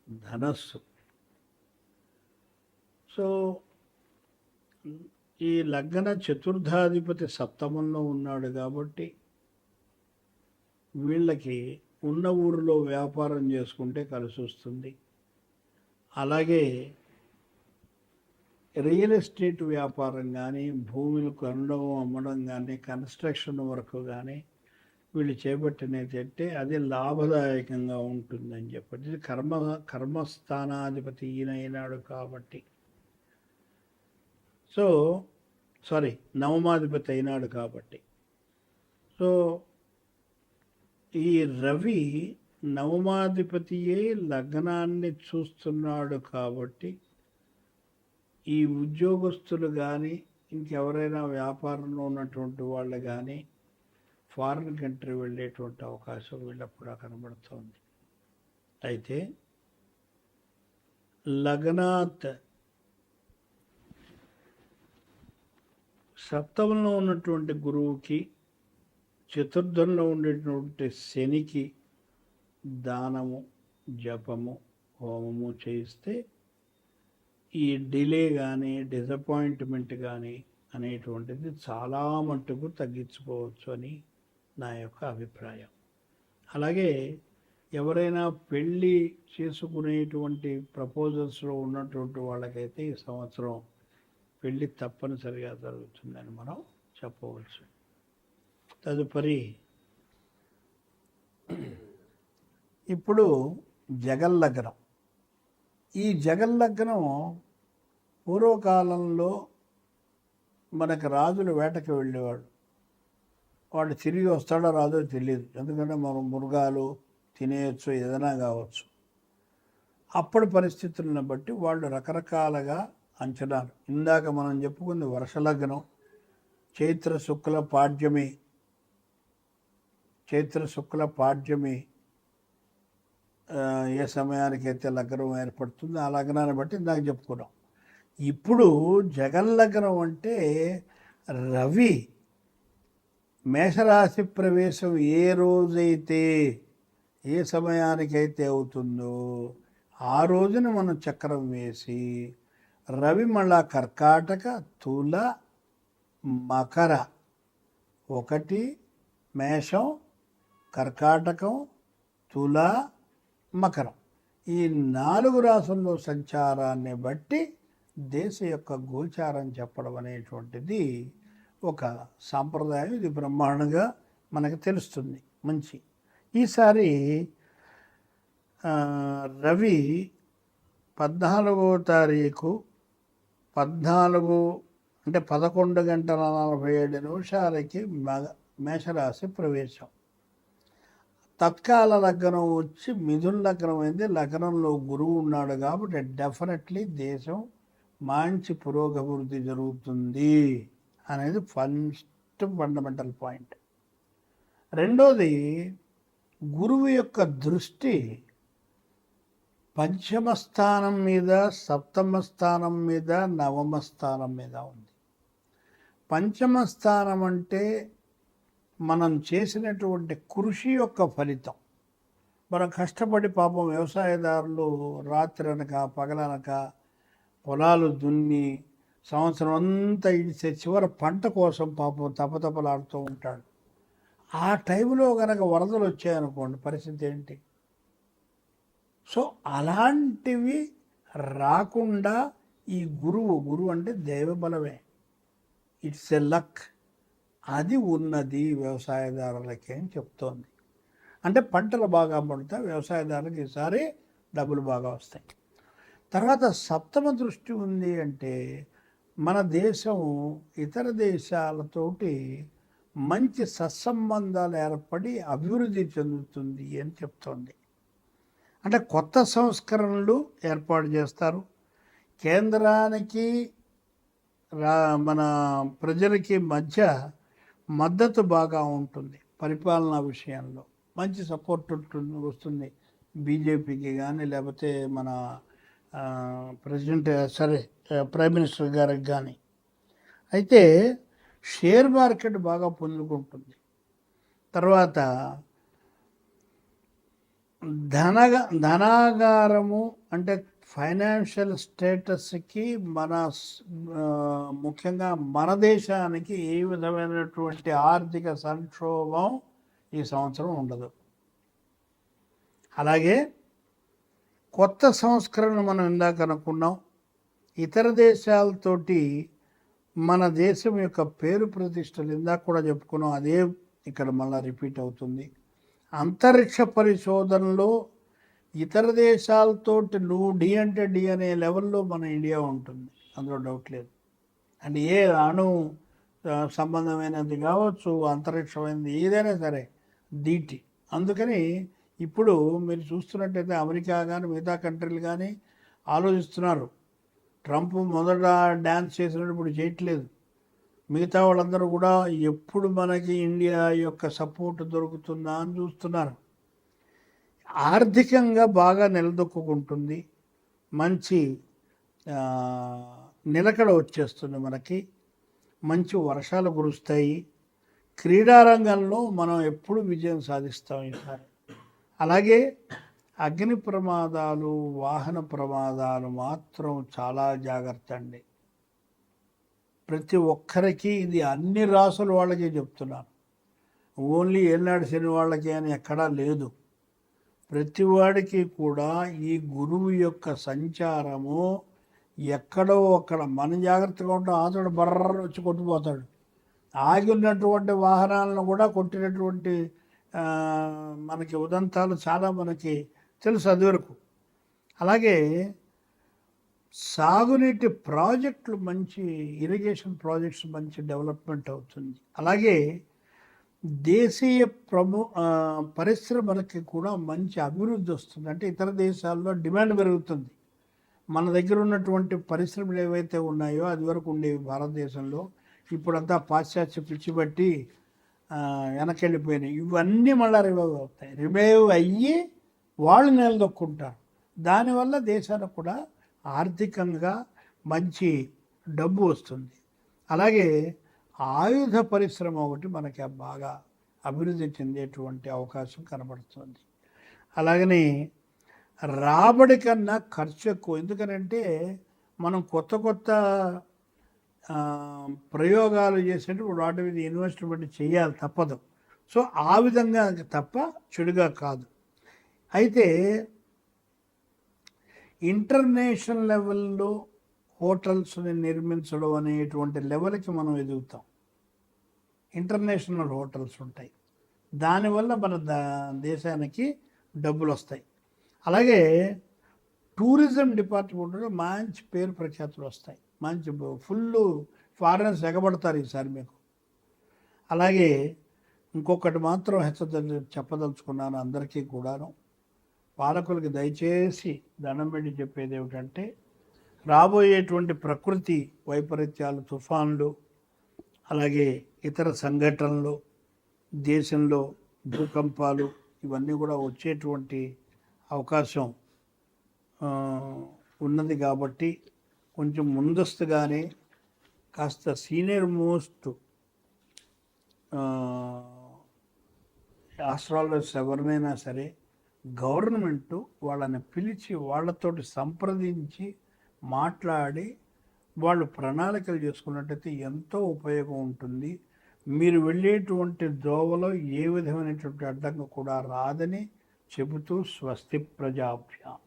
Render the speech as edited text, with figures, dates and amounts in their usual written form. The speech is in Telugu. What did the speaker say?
ధనస్సు. సో ఈ లగ్న చతుర్థాధిపతి సప్తమంలో ఉన్నాడు కాబట్టి వీళ్ళకి ఉన్న ఊరిలో వ్యాపారం చేసుకుంటే కలిసి వస్తుంది. అలాగే రియల్ ఎస్టేట్ వ్యాపారం కానీ, భూములు కొనడం అమ్మడం కానీ, కన్స్ట్రక్షన్ వర్క్ కానీ వీళ్ళు చేపట్టినట్టే అది లాభదాయకంగా ఉంటుందని చెప్పి ఇది కర్మస్థానాధిపతి ఈయనైనాడు కాబట్టి. సో నవమాధిపతి అయినాడు కాబట్టి. సో ఈ రవి నవమాధిపతియే లగ్నాన్ని చూస్తున్నాడు కాబట్టి ఈ ఉద్యోగస్తులు కానీ, ఇంకెవరైనా వ్యాపారంలో ఉన్నటువంటి వాళ్ళు కానీ ఫారిన్ కంట్రీ వెళ్ళేటువంటి అవకాశం వీళ్ళప్పుడు కనబడుతోంది. అయితే లగ్నాత్ సప్తమంలో ఉన్నటువంటి గురువుకి, చతుర్థంలో ఉండేటువంటి శనికి దానము, జపము, హోమము చేయిస్తే ఈ డిలే కానీ, డిసప్పాయింట్మెంట్ కానీ అనేటువంటిది చాలా మట్టుకు తగ్గించుకోవచ్చు అని నా యొక్క అభిప్రాయం. అలాగే ఎవరైనా పెళ్ళి చేసుకునేటువంటి ప్రపోజల్స్లో ఉన్నటువంటి వాళ్ళకైతే ఈ సంవత్సరం పెళ్ళి తప్పనిసరిగా జరుగుతుందని మనం చెప్పవచ్చు. తదుపరి ఇప్పుడు జగల్లగ్నం. ఈ జగల్లగ్నం పూర్వకాలంలో మనకు రాజులు వేటకి వెళ్ళేవాడు. వాడు తిరిగి వస్తాడో రాదో తెలియదు, ఎందుకంటే మనం మృగాలు తినేయచ్చు, ఏదైనా కావచ్చు. అప్పటి పరిస్థితులను బట్టి వాళ్ళు రకరకాలుగా అంచనాలు. ఇందాక మనం చెప్పుకుంది వర్షలగ్నం, చైత్ర శుక్ల పాడ్యమి ఏ సమయానికైతే లగ్నం ఏర్పడుతుందో ఆ లగ్నాన్ని బట్టి ఇందాక చెప్పుకున్నాం. ఇప్పుడు జగల్లగ్నం అంటే రవి మేషరాశి ప్రవేశం ఏ రోజైతే, ఏ సమయానికైతే అవుతుందో ఆ రోజున మనం చక్రం వేసి రవి మళ్ళా కర్కాటక, తుల, మకర, 1 మేషం, కర్కాటకం, తుల, మకరం, ఈ 4 రాసుల్లో సంచారాన్ని బట్టి దేశ యొక్క గోచారం చెప్పడం అనేటువంటిది ఒక సాంప్రదాయం. ఇది బ్రహ్మాండంగా మనకు తెలుస్తుంది. మంచి ఈసారి రవి 14వ తారీఖు 11:47 మేషరాశి ప్రవేశం. తత్కాల లగ్నం వచ్చి మిథున లగ్నం అయింది. లగ్నంలో గురువు ఉన్నాడు కాబట్టి డెఫినెట్లీ దేశం మంచి పురోగభివృద్ధి జరుగుతుంది అనేది ఫస్ట్ ఫండమెంటల్ పాయింట్. రెండోది, గురువు యొక్క దృష్టి పంచమ స్థానం మీద, సప్తమ స్థానం మీద, నవమ స్థానం మీద ఉంది. పంచమ స్థానం అంటే మనం చేసినటువంటి కృషి యొక్క ఫలితం. మనం కష్టపడి పాపం వ్యవసాయదారులు రాత్రి అనక పగలనక పొలాలు దున్ని సంవత్సరం అంతా ఇడిచే చివరి పంట కోసం పాపం తపతపలాడుతూ ఉంటాడు. ఆ టైంలో కనుక వరదలు వచ్చాయనుకోండి, పరిస్థితి ఏంటి? సో అలాంటివి రాకుండా ఈ గురువు అంటే దైవబలమే, ఇట్స్ ఎ లక్, అది ఉన్నది వ్యవసాయదారులకి అని చెప్తోంది. అంటే పంటలు బాగా పడితే వ్యవసాయదారులకు ఈసారి డబ్బులు బాగా వస్తాయి. తర్వాత సప్తమ దృష్టి ఉంది అంటే మన దేశం ఇతర దేశాలతోటి మంచి సత్సంబంధాలు ఏర్పడి అభివృద్ధి చెందుతుంది అని చెప్తోంది. అంటే కొత్త సంస్కరణలు ఏర్పాటు చేస్తారు. కేంద్రానికి మన ప్రజలకి మధ్య మద్దతు బాగా ఉంటుంది. పరిపాలనా విషయంలో మంచి సపోర్ట్ వస్తుంది బీజేపీకి కానీ, లేకపోతే మన ప్రైమ్ మినిస్టర్ గారికి కానీ. అయితే షేర్ మార్కెట్ బాగా పొందుకుంటుంది. తర్వాత ధనాగారము అంటే ఫైనాన్షియల్ స్టేటస్కి మన ఆ, ముఖ్యంగా మన దేశానికి ఏ విధమైనటువంటి ఆర్థిక సంక్షోభం ఈ సంవత్సరం ఉండదు. అలాగే కొత్త సంస్కరణ మనం ఇందాక అనుకున్నాం. ఇతర దేశాలతోటి మన దేశం యొక్క పేరు ప్రతిష్టలు ఇందాక కూడా చెప్పుకున్నాం, అదే ఇక్కడ మళ్ళీ రిపీట్ అవుతుంది. అంతరిక్ష పరిశోధనలో ఇతర దేశాలతోటి నువ్వు డి అంటే డి అనే లెవెల్లో మన ఇండియా ఉంటుంది, అందులో డౌట్ లేదు. అంటే ఏ అణు సంబంధమైనది కావచ్చు, అంతరిక్షమైనది ఏదైనా సరే దీటి. అందుకని ఇప్పుడు మీరు చూస్తున్నట్టయితే అమెరికా కానీ మిగతా కంట్రీలు కానీ ఆలోచిస్తున్నారు. ట్రంప్ మొదట డ్యాన్స్ చేసినప్పుడు ఇప్పుడు చేయట్లేదు. మిగతా వాళ్ళందరూ కూడా ఎప్పుడు మనకి ఇండియా యొక్క సపోర్ట్ దొరుకుతుందా అని చూస్తున్నారు. ఆర్థికంగా బాగా నిలదొక్కుంటుంది, మంచి నిలకడ వచ్చేస్తుంది, మనకి మంచి వర్షాలు కురుస్తాయి. క్రీడారంగంలో మనం ఎప్పుడు విజయం సాధిస్తాం ఈసారి. అలాగే అగ్ని ప్రమాదాలు, వాహన ప్రమాదాలు మాత్రం చాలా జాగ్రత్త అండి. ప్రతి ఒక్కరికి ఇది అన్ని రాసుల వాళ్ళకి చెప్తున్నాను, ఓన్లీ ఏనాడు శని వాళ్ళకి అని ఎక్కడా లేదు. ప్రతివాడికి కూడా ఈ గురువు యొక్క సంచారము ఎక్కడో అక్కడ మన జాగ్రత్తగా ఉంటాం, అతడు బర్ర వచ్చి కొట్టిపోతాడు. ఆగి ఉన్నటువంటి వాహనాలను కూడా కొట్టినటువంటి మనకి ఉదంతాలు చాలా మనకి తెలుసు అది వరకు. అలాగే సాగునీటి ప్రాజెక్టులు, మంచి ఇరిగేషన్ ప్రాజెక్ట్స్ మంచి డెవలప్మెంట్ అవుతుంది. అలాగే దేశీయ పరిశ్రమలకి కూడా మంచి అభివృద్ధి వస్తుంది. అంటే ఇతర దేశాల్లో డిమాండ్ పెరుగుతుంది. మన దగ్గర ఉన్నటువంటి పరిశ్రమలు ఏవైతే ఉన్నాయో అది వరకు ఉండేవి భారతదేశంలో, ఇప్పుడంతా పాశ్చాత్య పిచ్చి బట్టి వెనకెళ్ళిపోయినాయి. ఇవన్నీ మళ్ళీ రివైవ్ అవుతాయి. రివైవ్ అయ్యి వాళ్ళు నిలదొక్కుంటారు. దానివల్ల దేశానికి కూడా ఆర్థికంగా మంచి డబ్బు వస్తుంది. అలాగే ఆయుధ పరిశ్రమ ఒకటి మనకి బాగా అభివృద్ధి చెందేటువంటి అవకాశం కనబడుతుంది. అలాగని రాబడి కన్నా ఖర్చు ఎక్కువ. ఎందుకనంటే మనం కొత్త కొత్త ప్రయోగాలు చేసేటప్పుడు వాటి మీద ఇన్వెస్ట్మెంట్ చేయాలి, తప్పదు. సో ఆ విధంగా తప్ప చెడుగా కాదు. అయితే ఇంటర్నేషనల్ లెవెల్లో హోటల్స్ని నిర్మించడం అనేటువంటి లెవెల్కి మనం ఎదుగుతాం. ఇంటర్నేషనల్ హోటల్స్ ఉంటాయి, దానివల్ల మన దేశానికి డబ్బులు వస్తాయి. అలాగే టూరిజం డిపార్ట్మెంట్లో మంచి పేరు ప్రఖ్యాతులు వస్తాయి, మంచి ఫుల్ ఫారినర్స్ ఎగబడతారు ఈసారి మీకు. అలాగే ఇంకొకటి మాత్రం చెప్పదలుచుకున్నాను అందరికీ కూడాను, పాలకులకి దయచేసి దండం పెట్టి చెప్పేది ఏమిటంటే, రాబోయేటువంటి ప్రకృతి వైపరీత్యాలు, తుఫాన్లు, అలాగే ఇతర సంఘటనలు, దేశంలో భూకంపాలు, ఇవన్నీ కూడా వచ్చేటువంటి అవకాశం ఉన్నది. కాబట్టి కొంచెం ముందస్తుగానే కాస్త సీనియర్ మోస్ట్ ఆస్ట్రాలజర్స్ ఎవరినైనా సరే గవర్నమెంటు వాళ్ళని పిలిచి వాళ్ళతోటి సంప్రదించి మాట్లాడి వాళ్ళు ప్రణాళికలు చేసుకున్నట్టయితే ఎంతో ఉపయోగం ఉంటుంది. మీరు వెళ్ళేటువంటి దోవలో ఏ విధమైనటువంటి అడ్డంకి కూడా రాదని చెబుతూ స్వస్తి ప్రజాభ్యాం.